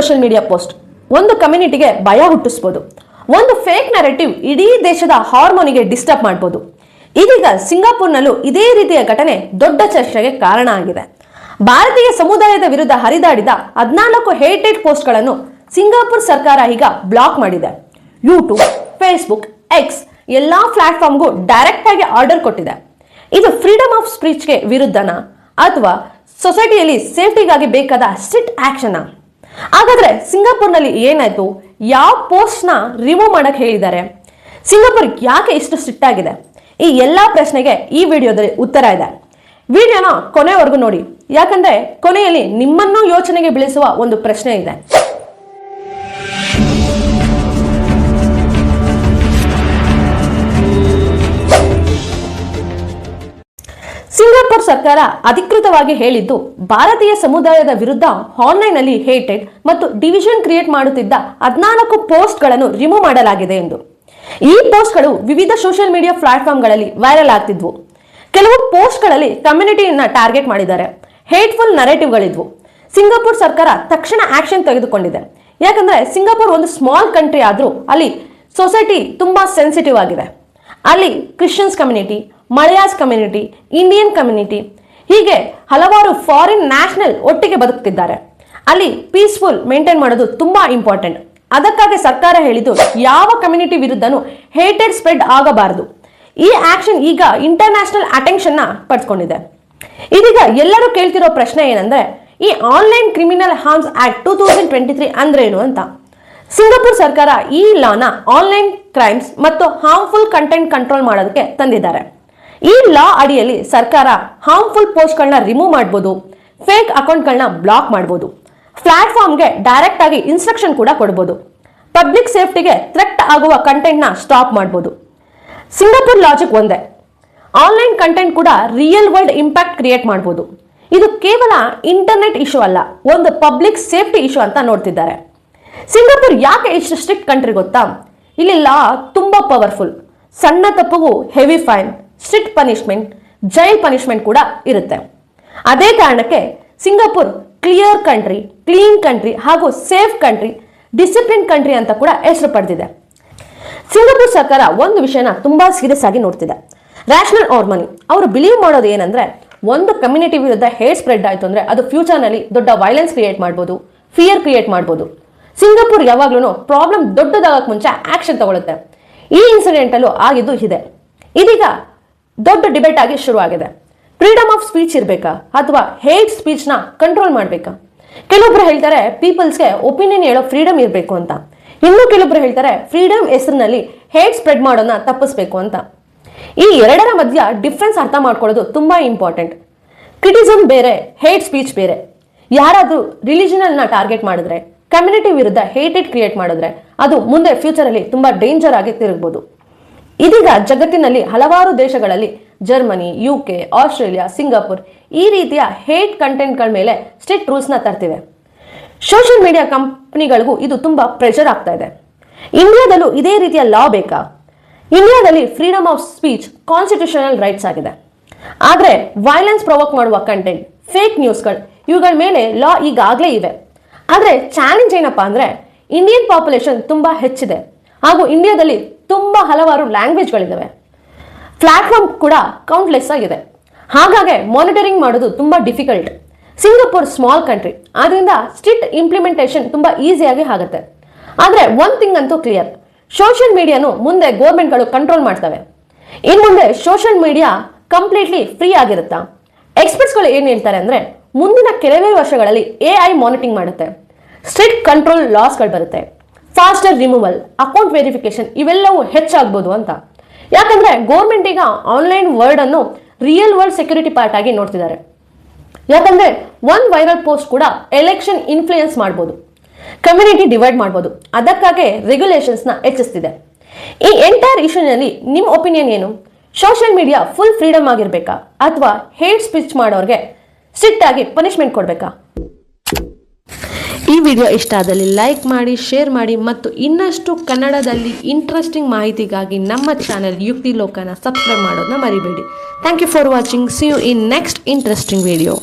Social media post ಒಂದು ಕಮ್ಯುನಿಟಿಗೆ ಭಯ ಹುಟ್ಟಿಸಬಹುದು. ಒಂದು ಫೇಕ್ ನರೇಟಿವ್ ಇಡೀ ದೇಶದ ಹಾರ್ಮೋನಿಗೆ ಡಿಸ್ಟರ್ಬ್ ಮಾಡಬಹುದು. ಇದೀಗ ಸಿಂಗಾಪುರ್ನಲ್ಲೂ ಇದೇ ರೀತಿಯ ಘಟನೆ ದೊಡ್ಡ ಚರ್ಚೆಗೆ ಕಾರಣ ಆಗಿದೆ. ಭಾರತೀಯ ಸಮುದಾಯದ ವಿರುದ್ಧ ಹರಿದಾಡಿದ 14 ಹೇಟೆಡ್ ಪೋಸ್ಟ್ಗಳನ್ನು ಸಿಂಗಾಪುರ್ ಸರ್ಕಾರ ಈಗ ಬ್ಲಾಕ್ ಮಾಡಿದೆ. ಯೂಟ್ಯೂಬ್, ಫೇಸ್ಬುಕ್, ಎಕ್ಸ್ ಎಲ್ಲಾ ಪ್ಲಾಟ್ಫಾರ್ಮ್ಗೂ ಡೈರೆಕ್ಟ್ ಆಗಿ ಆರ್ಡರ್ ಕೊಟ್ಟಿದೆ. ಇದು ಫ್ರೀಡಮ್ ಆಫ್ ಸ್ಪೀಚ್ಗೆ ವಿರುದ್ಧನಾ ಅಥವಾ ಸೊಸೈಟಿಯಲ್ಲಿ ಸೇಫ್ಟಿಗಾಗಿ ಬೇಕಾದ ಸ್ಟ್ರಿಕ್ಟ್ ಆಕ್ಷನ್? ಹಾಗಾದ್ರೆ ಸಿಂಗಾಪುರ್ನಲ್ಲಿ ಏನಾಯ್ತು? ಯಾವ ಪೋಸ್ಟ್ನ ರಿಮೂವ್ ಮಾಡಕ್ ಹೇಳಿದ್ದಾರೆ? ಸಿಂಗಾಪುರ್ ಯಾಕೆ ಇಷ್ಟು ಸ್ಟ್ರಿಕ್ಟ್ ಆಗಿದೆ? ಈ ಎಲ್ಲಾ ಪ್ರಶ್ನೆಗೆ ಈ ವಿಡಿಯೋದಲ್ಲಿ ಉತ್ತರ ಇದೆ. ವಿಡಿಯೋನ ಕೊನೆವರೆಗೂ ನೋಡಿ, ಯಾಕಂದ್ರೆ ಕೊನೆಯಲ್ಲಿ ನಿಮ್ಮನ್ನು ಯೋಚನೆಗೆ ಬೀಳಿಸುವ ಒಂದು ಪ್ರಶ್ನೆ ಇದೆ. ಸಿಂಗಾಪುರ್ ಸರ್ಕಾರ ಅಧಿಕೃತವಾಗಿ ಹೇಳಿದ್ದು ಭಾರತೀಯ ಸಮುದಾಯದ ವಿರುದ್ಧ ಆನ್ಲೈನ್ ನಲ್ಲಿ ಹೇಟೆಡ್ ಮತ್ತು ಡಿವಿಷನ್ ಕ್ರಿಯೇಟ್ ಮಾಡುತ್ತಿದ್ದ 14 ಪೋಸ್ಟ್ಗಳನ್ನು ರಿಮೂವ್ ಮಾಡಲಾಗಿದೆ ಎಂದು. ಈ ಪೋಸ್ಟ್ಗಳು ವಿವಿಧ ಸೋಷಿಯಲ್ ಮೀಡಿಯಾ ಪ್ಲಾಟ್ಫಾರ್ಮ್ಗಳಲ್ಲಿ ವೈರಲ್ ಆಗ್ತಿದ್ವು. ಕೆಲವು ಪೋಸ್ಟ್ಗಳಲ್ಲಿ ಕಮ್ಯುನಿಟಿಯನ್ನ ಟಾರ್ಗೆಟ್ ಮಾಡಿದ್ದಾರೆ. ಹೇಟ್ಫುಲ್ ನರೇಟಿವ್ಗಳಿದ್ವು. ಸಿಂಗಾಪುರ್ ಸರ್ಕಾರ ತಕ್ಷಣ ಆಕ್ಷನ್ ತೆಗೆದುಕೊಂಡಿದೆ. ಯಾಕಂದ್ರೆ ಸಿಂಗಾಪುರ್ ಒಂದು ಸ್ಮಾಲ್ ಕಂಟ್ರಿ ಆದ್ರೂ ಅಲ್ಲಿ ಸೊಸೈಟಿ ತುಂಬಾ ಸೆನ್ಸಿಟಿವ್ ಆಗಿದೆ. ಅಲ್ಲಿ christians community, Malays community, Indian community ಹೀಗೆ ಹಲವಾರು ಫಾರಿನ್ ನ್ಯಾಷನಲ್ ಒಟ್ಟಿಗೆ ಬದುಕ್ತಿದ್ದಾರೆ. ಅಲ್ಲಿ ಪೀಸ್ಫುಲ್ ಮೇಂಟೈನ್ ಮಾಡೋದು ತುಂಬಾ ಇಂಪಾರ್ಟೆಂಟ್. ಅದಕ್ಕಾಗಿ ಸರ್ಕಾರ ಹೇಳಿದ್ದು ಯಾವ ಕಮ್ಯುನಿಟಿ ವಿರುದ್ಧನೂ ಹೇಟೆಡ್ ಸ್ಪ್ರೆಡ್ ಆಗಬಾರದು. ಈ ಆಕ್ಷನ್ ಈಗ ಇಂಟರ್ನ್ಯಾಷನಲ್ ಅಟೆನ್ಷನ್ ನ ಪಡೆದುಕೊಂಡಿದೆ. ಇದೀಗ ಎಲ್ಲರೂ ಕೇಳ್ತಿರೋ ಪ್ರಶ್ನೆ ಏನಂದ್ರೆ, ಈ ಆನ್ಲೈನ್ ಕ್ರಿಮಿನಲ್ ಹಾರ್ಮ್ಸ್ ಆಕ್ಟ್ 2023 ಅಂದ್ರೇನು ಅಂತ. ಸಿಂಗಾಪುರ್ ಸರ್ಕಾರ ಈ ಲಾನ ಆನ್ಲೈನ್ ಕ್ರೈಮ್ಸ್ ಮತ್ತು ಹಾರ್ಮ್ಫುಲ್ ಕಂಟೆಂಟ್ ಕಂಟ್ರೋಲ್ ಮಾಡೋದಕ್ಕೆ ತಂದಿದ್ದಾರೆ. ಈ ಲಾ ಅಡಿಯಲ್ಲಿ ಸರ್ಕಾರ ಹಾರ್ಮ್ಫುಲ್ ಪೋಸ್ಟ್ಗಳನ್ನ ರಿಮೂವ್ ಮಾಡಬಹುದು, ಫೇಕ್ ಅಕೌಂಟ್ಗಳನ್ನ ಬ್ಲಾಕ್ ಮಾಡಬಹುದು, ಪ್ಲಾಟ್ಫಾರ್ಮ್ಗೆ ಡೈರೆಕ್ಟ್ ಆಗಿ ಇನ್ಸ್ಟ್ರಕ್ಷನ್ ಕೂಡ ಕೊಡಬಹುದು, ಪಬ್ಲಿಕ್ ಸೇಫ್ಟಿಗೆ ಥ್ರೆಟ್ ಆಗುವ ಕಂಟೆಂಟ್ ನ ಸ್ಟಾಪ್ ಮಾಡಬಹುದು. ಸಿಂಗಾಪುರ್ ಲಾಜಿಕ್ ಒಂದೇ, ಆನ್ಲೈನ್ ಕಂಟೆಂಟ್ ಕೂಡ ರಿಯಲ್ ವರ್ಲ್ಡ್ ಇಂಪ್ಯಾಕ್ಟ್ ಕ್ರಿಯೇಟ್ ಮಾಡಬಹುದು. ಇದು ಕೇವಲ ಇಂಟರ್ನೆಟ್ ಇಶ್ಯೂ ಅಲ್ಲ, ಒಂದು ಪಬ್ಲಿಕ್ ಸೇಫ್ಟಿ ಇಶ್ಯೂ ಅಂತ ನೋಡ್ತಿದ್ದಾರೆ. ಸಿಂಗಾಪುರ್ ಯಾಕೆ ಇಷ್ಟು ಸ್ಟ್ರಿಕ್ಟ್ ಕಂಟ್ರಿ ಗೊತ್ತಾ? ಇಲ್ಲಿ ಲಾ ತುಂಬಾ ಪವರ್ಫುಲ್. ಸಣ್ಣ ತಪ್ಪಿಗೂ heavy fine, strict punishment, jail punishment ಕೂಡ ಇರುತ್ತೆ. ಅದೇ ಕಾರಣಕ್ಕೆ Singapore clear country, clean country ಹಾಗೂ ಸೇಫ್ ಕಂಟ್ರಿ, ಡಿಸಿಪ್ಲಿನ್ ಕಂಟ್ರಿ ಅಂತ ಕೂಡ ಹೆಸರು ಪಡೆದಿದೆ. ಸಿಂಗಾಪುರ್ ಸರ್ಕಾರ ಒಂದು ವಿಷಯನ ತುಂಬಾ ಸೀರಿಯಸ್ ಆಗಿ ನೋಡ್ತಿದೆ. ರ್ಯಾಷನಲ್ ಹಾರ್ಮೋನಿ ಅವರು ಬಿಲೀವ್ ಮಾಡೋದು ಏನಂದ್ರೆ, ಒಂದು ಕಮ್ಯುನಿಟಿ ವಿರುದ್ಧ ಹೇಟ್ ಸ್ಪ್ರೆಡ್ ಆಯ್ತು ಅಂದ್ರೆ ಅದು ಫ್ಯೂಚರ್ನಲ್ಲಿ ದೊಡ್ಡ ವೈಲೆನ್ಸ್ ಕ್ರಿಯೇಟ್ ಮಾಡ್ಬೋದು, ಫಿಯರ್ ಕ್ರಿಯೇಟ್ ಮಾಡ್ಬೋದು. ಸಿಂಗಾಪುರ್ ಯಾವಾಗ್ಲೂ ಪ್ರಾಬ್ಲಮ್ ದೊಡ್ಡದಾಗಕ್ಕೆ ಮುಂಚೆ ಆಕ್ಷನ್ ತಗೊಳುತ್ತೆ. ಈ ಇನ್ಸಿಡೆಂಟ್ ಅಲ್ಲೂ ಆಗಿದ್ದು ಇದೆ. ಇದೀಗ ದೊಡ್ಡ ಡಿಬೇಟ್ ಆಗಿ ಶುರುವಾಗಿದೆ. ಫ್ರೀಡಮ್ ಆಫ್ ಸ್ಪೀಚ್ ಇರಬೇಕಾ ಅಥವಾ ಹೇಟ್ ಸ್ಪೀಚ್ ನ ಕಂಟ್ರೋಲ್ ಮಾಡಬೇಕಾ? ಕೆಲವೊಬ್ರು ಹೇಳ್ತಾರೆ ಪೀಪಲ್ಸ್ಗೆ ಒಪಿನಿಯನ್ ಹೇಳೋ ಫ್ರೀಡಮ್ ಇರಬೇಕು ಅಂತ. ಇನ್ನು ಕೆಲವೊಬ್ರು ಹೇಳ್ತಾರೆ ಫ್ರೀಡಮ್ ಹೆಸರಿನಲ್ಲಿ ಹೇಟ್ ಸ್ಪ್ರೆಡ್ ಮಾಡೋದನ್ನ ತಪ್ಪಿಸ್ಬೇಕು ಅಂತ. ಈ ಎರಡರ ಮಧ್ಯ ಡಿಫ್ರೆನ್ಸ್ ಅರ್ಥ ಮಾಡ್ಕೊಳ್ಳೋದು ತುಂಬಾ ಇಂಪಾರ್ಟೆಂಟ್. ಕ್ರಿಟಿಸಮ್ ಬೇರೆ, ಹೇಟ್ ಸ್ಪೀಚ್ ಬೇರೆ. ಯಾರಾದ್ರೂ ರಿಲಿಜನಲ್ ನ ಟಾರ್ಗೆಟ್ ಮಾಡಿದ್ರೆ, ಕಮ್ಯುನಿಟಿ ವಿರುದ್ಧ ಹೇಟೆಡ್ ಕ್ರಿಯೇಟ್ ಮಾಡಿದ್ರೆ ಅದು ಮುಂದೆ ಫ್ಯೂಚರ್ ಅಲ್ಲಿ ತುಂಬಾ ಡೇಂಜರ್ ಆಗಿ ತಿರುಗಬಹುದು. ಇದೀಗ ಜಗತ್ತಿನಲ್ಲಿ ಹಲವಾರು ದೇಶಗಳಲ್ಲಿ ಜರ್ಮನಿ, UK, ಆಸ್ಟ್ರೇಲಿಯಾ, ಸಿಂಗಾಪುರ್ ಈ ರೀತಿಯ ಹೇಟ್ ಕಂಟೆಂಟ್ಗಳ ಮೇಲೆ ಸ್ಟ್ರಿಕ್ಟ್ ರೂಲ್ಸ್ ನ ತರ್ತಿವೆ. ಸೋಷಿಯಲ್ ಮೀಡಿಯಾ ಕಂಪನಿಗಳಿಗೂ ಇದು ತುಂಬಾ ಪ್ರೆಷರ್ ಆಗ್ತಾ ಇದೆ. ಇಂಡಿಯಾದಲ್ಲೂ ಇದೇ ರೀತಿಯ ಲಾ ಬೇಕಾ? ಇಂಡಿಯಾದಲ್ಲಿ freedom of speech constitutional rights ಆಗಿದೆ. ಆದ್ರೆ ವೈಲೆನ್ಸ್ ಪ್ರೊವೋಕ್ ಮಾಡುವ ಕಂಟೆಂಟ್, ಫೇಕ್ ನ್ಯೂಸ್ಗಳು ಇವುಗಳ ಮೇಲೆ ಲಾ ಈಗಾಗಲೇ ಇವೆ. ಆದ್ರೆ ಚಾಲೆಂಜ್ ಏನಪ್ಪಾ ಅಂದ್ರೆ, ಇಂಡಿಯನ್ ಪಾಪ್ಯುಲೇಷನ್ ತುಂಬಾ ಹೆಚ್ಚಿದೆ ಹಾಗೂ ಇಂಡಿಯಾದಲ್ಲಿ ತುಂಬಾ ಹಲವಾರು ಲ್ಯಾಂಗ್ವೇಜ್ಗಳಿದ್ದಾವೆ. ಪ್ಲಾಟ್ಫಾರ್ಮ್ ಕೂಡ ಕೌಂಟ್ಲೆಸ್ ಆಗಿದೆ. ಹಾಗಾಗಿ ಮಾನಿಟರಿಂಗ್ ಮಾಡೋದು ತುಂಬಾ ಡಿಫಿಕಲ್ಟ್. ಸಿಂಗಾಪುರ್ ಸ್ಮಾಲ್ ಕಂಟ್ರಿ, ಆದ್ರಿಂದ ಸ್ಟ್ರಿಕ್ಟ್ ಇಂಪ್ಲಿಮೆಂಟೇಷನ್ ತುಂಬಾ ಈಸಿಯಾಗಿ ಆಗುತ್ತೆ. ಆದ್ರೆ ಒಂದ್ ಥಿಂಗ್ ಅಂತೂ ಕ್ಲಿಯರ್, ಸೋಷಿಯಲ್ ಮೀಡಿಯಾನು ಮುಂದೆ ಗೋರ್ಮೆಂಟ್ಗಳು ಕಂಟ್ರೋಲ್ ಮಾಡ್ತವೆ. ಇನ್ ಮುಂದೆ ಸೋಷಿಯಲ್ ಮೀಡಿಯಾ ಕಂಪ್ಲೀಟ್ಲಿ ಫ್ರೀ ಆಗಿರುತ್ತಾ? ಎಕ್ಸ್ಪರ್ಟ್ಸ್ಗಳು ಏನ್ ಹೇಳ್ತಾರೆ ಅಂದ್ರೆ, ಮುಂದಿನ ಕೆಲವೇ ವರ್ಷಗಳಲ್ಲಿ AI ಮಾನಿಟರಿಂಗ್ ಮಾಡುತ್ತೆ, ಸ್ಟ್ರಿಕ್ಟ್ ಕಂಟ್ರೋಲ್ ಲಾಸ್ಗಳು ಬರುತ್ತೆ, ಫಾಸ್ಟರ್ ರಿಮೂವಲ್, ಅಕೌಂಟ್ ವೆರಿಫಿಕೇಶನ್ ಇವೆಲ್ಲವೂ ಹೆಚ್ಚಾಗಬಹುದು ಅಂತ. ಯಾಕಂದ್ರೆ ಗೌರ್ಮೆಂಟ್ ಈಗ ಆನ್ಲೈನ್ ವರ್ಲ್ಡ್ ಅನ್ನು ರಿಯಲ್ ವರ್ಲ್ಡ್ ಸೆಕ್ಯೂರಿಟಿ ಪಾರ್ಟ್ ಆಗಿ ನೋಡ್ತಿದ್ದಾರೆ. ಯಾಕಂದ್ರೆ ಒಂದ್ ವೈರಲ್ ಪೋಸ್ಟ್ ಕೂಡ ಎಲೆಕ್ಷನ್ ಇನ್ಫ್ಲೂಯೆನ್ಸ್ ಮಾಡಬಹುದು, ಕಮ್ಯುನಿಟಿ ಡಿವೈಡ್ ಮಾಡಬಹುದು. ಅದಕ್ಕಾಗಿ ರೆಗ್ಯುಲೇಷನ್ಸ್ ನ ಹೆಚ್ಚಿಸ್ತಿದೆ. ಈ ಎಂಟೈರ್ ಇಶ್ಯೂನಲ್ಲಿ ನಿಮ್ಮ ಒಪಿನಿಯನ್ ಏನು? ಸೋಷಿಯಲ್ ಮೀಡಿಯಾ ಫುಲ್ ಫ್ರೀಡಮ್ ಆಗಿರ್ಬೇಕಾ ಅಥವಾ ಹೇಟ್ ಸ್ಪೀಚ್ ಮಾಡೋರಿಗೆ ಸ್ಟ್ರಿಕ್ಟ್ ಆಗಿ ಪನಿಷ್ಮೆಂಟ್ ಕೊಡ್ಬೇಕಾ? ಈ ವಿಡಿಯೋ ಇಷ್ಟ ಆದಲ್ಲಿ ಲೈಕ್ ಮಾಡಿ, ಶೇರ್ ಮಾಡಿ ಮತ್ತು ಇನ್ನಷ್ಟು ಕನ್ನಡದಲ್ಲಿ ಇಂಟ್ರೆಸ್ಟಿಂಗ್ ಮಾಹಿತಿಗಾಗಿ ನಮ್ಮ ಚಾನೆಲ್ ಯುಕ್ತಿ ಲೋಕನ ಸಬ್ಸ್ಕ್ರೈಬ್ ಮಾಡೋದನ್ನ ಮರಿಬೇಡಿ. Thank you for watching. See you in next interesting video.